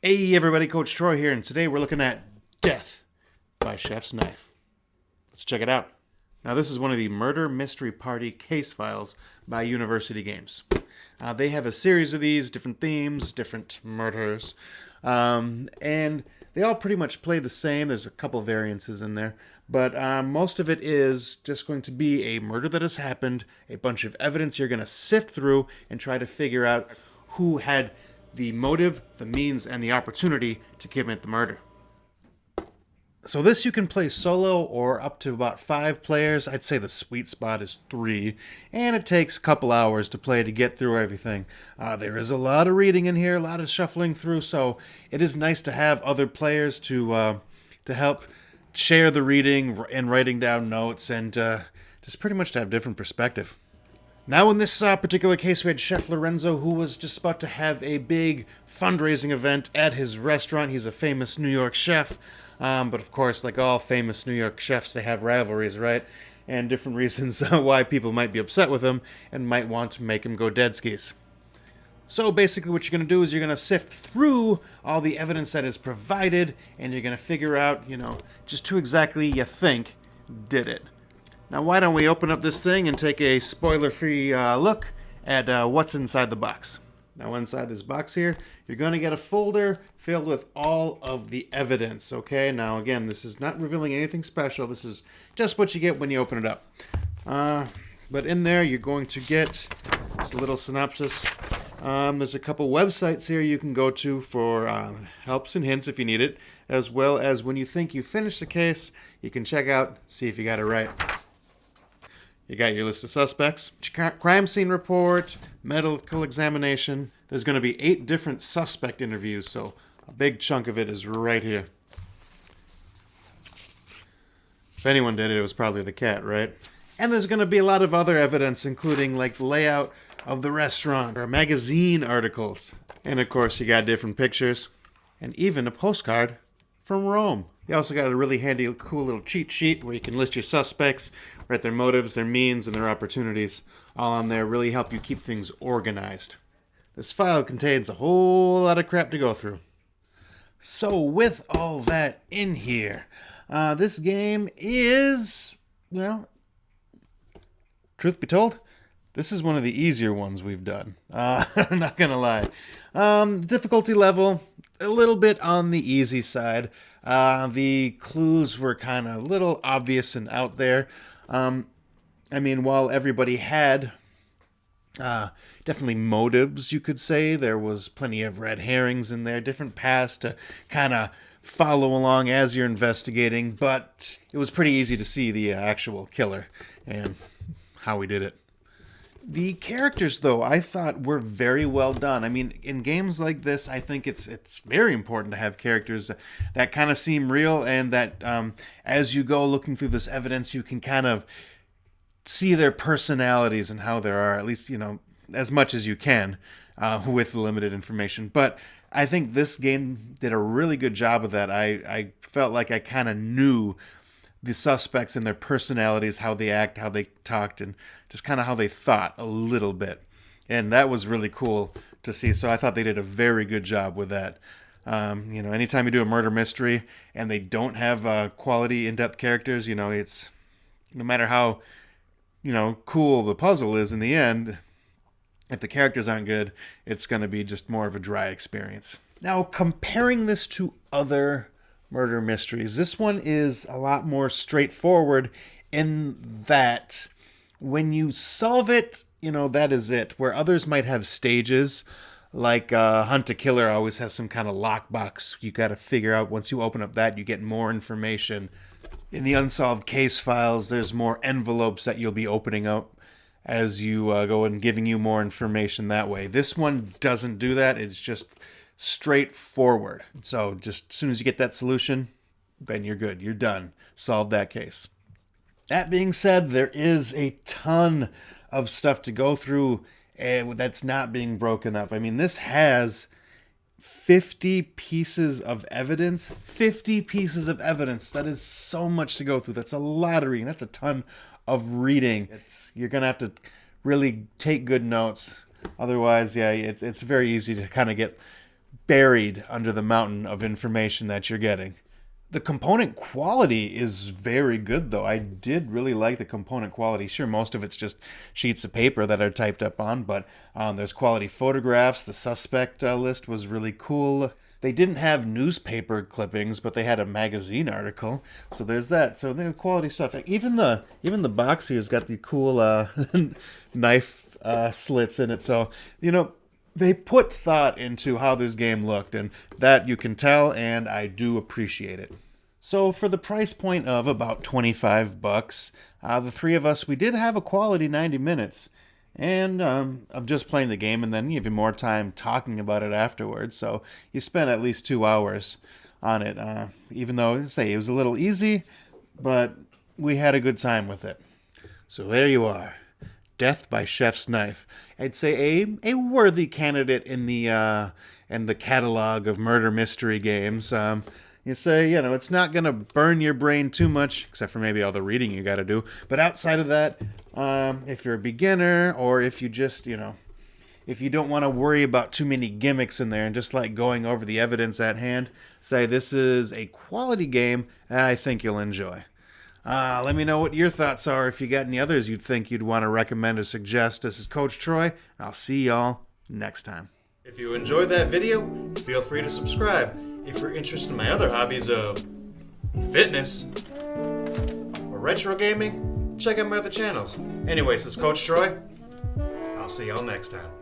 Hey everybody, Coach Troy here, and today we're looking at Death by Chef's Knife. Let's check it out. Now this is one of the Murder Mystery Party case files by University Games. They have a series of these, different themes, different murders, and they all pretty much play the same. There's a couple variances in there, but most of it is just going to be a murder that has happened, a bunch of evidence you're going to sift through and try to figure out who had the motive, the means, and the opportunity to commit the murder. So this you can play solo or up to about 5 players. I'd say the sweet spot is 3, and it takes a couple hours to play to get through everything. There is a lot of reading in here, a lot of shuffling through, so it is nice to have other players to help share the reading and writing down notes, and just pretty much to have different perspective. Now in this particular case, we had Chef Lorenzo, who was just about to have a big fundraising event at his restaurant. He's a famous New York chef, but of course, like all famous New York chefs, they have rivalries, right? And different reasons why people might be upset with him and might want to make him go dead skis. So basically what you're going to do is you're going to sift through all the evidence that is provided, and you're going to figure out, just who exactly you think did it. Now, why don't we open up this thing and take a spoiler-free look at what's inside the box. Now, inside this box here, you're going to get a folder filled with all of the evidence, okay? Now, again, this is not revealing anything special. This is just what you get when you open it up. But in there, you're going to get this little synopsis. There's a couple websites here you can go to for helps and hints if you need it, as well as when you think you finished the case, you can check out, see if you got it right. You got your list of suspects, crime scene report, medical examination. There's going to be 8 different suspect interviews, so a big chunk of it is right here. If anyone did it, it was probably the cat, right? And there's going to be a lot of other evidence, including like the layout of the restaurant or magazine articles. And of course, you got different pictures and even a postcard from Rome. You also got a really handy, cool little cheat sheet where you can list your suspects, write their motives, their means, and their opportunities. All on there really help you keep things organized. This file contains a whole lot of crap to go through. So with all that in here, this game is, well, truth be told, this is one of the easier ones we've done. I'm not gonna lie. Difficulty level, a little bit on the easy side. The clues were kind of a little obvious and out there. While everybody had definitely motives, you could say, there was plenty of red herrings in there, different paths to kind of follow along as you're investigating, but it was pretty easy to see the actual killer and how he did it. The characters, though, I thought were very well done. I mean, in games like this, I think it's very important to have characters that kind of seem real, and that as you go looking through this evidence, you can kind of see their personalities and how they are, at least, as much as you can with limited information. But I think this game did a really good job of that. I felt like I kind of knew the suspects and their personalities, how they act, how they talked, and just kind of how they thought a little bit. And that was really cool to see. So I thought they did a very good job with that. Anytime you do a murder mystery and they don't have quality, in-depth characters, it's no matter how, cool the puzzle is in the end, if the characters aren't good, it's going to be just more of a dry experience. Now, comparing this to other murder mysteries, this one is a lot more straightforward in that when you solve it, that is it. Where others might have stages, like Hunt a Killer always has some kind of lockbox you got to figure out. Once you open up that, you get more information. In the Unsolved case files, there's more envelopes that you'll be opening up as you go and giving you more information that way. This one doesn't do that. It's just straightforward. So just as soon as you get that solution, then you're good. You're done. Solved that case. That being said, there is a ton of stuff to go through that's not being broken up. I mean, this has 50 pieces of evidence. 50 pieces of evidence. That is so much to go through. That's a lot of reading. That's a ton of reading. You're going to have to really take good notes. Otherwise, it's very easy to kind of get buried under the mountain of information that you're getting. The component quality is very good, though. I did really like the component quality. Sure, most of it's just sheets of paper that are typed up on, but there's quality photographs. The suspect list was really cool. They didn't have newspaper clippings, but they had a magazine article. So there's that. So the quality stuff. Even the box here's got the cool knife slits in it. So, they put thought into how this game looked, and that you can tell, and I do appreciate it. So for the price point of about $25, the three of us, we did have a quality 90 minutes. And of just playing the game and then even more time talking about it afterwards. So you spent at least 2 hours on it, even though, it was a little easy, but we had a good time with it. So there you are. Death by Chef's Knife. I'd say a worthy candidate in the catalog of murder mystery games. You say, it's not going to burn your brain too much, except for maybe all the reading you got to do. But outside of that, if you're a beginner or if you just, if you don't want to worry about too many gimmicks in there and just like going over the evidence at hand, say this is a quality game I think you'll enjoy. Let me know what your thoughts are. If you got any others you'd think you'd want to recommend or suggest. This is Coach Troy. I'll see y'all next time. If you enjoyed that video, feel free to subscribe. If you're interested in my other hobbies of fitness or retro gaming, check out my other channels. Anyways, this is Coach Troy. I'll see y'all next time.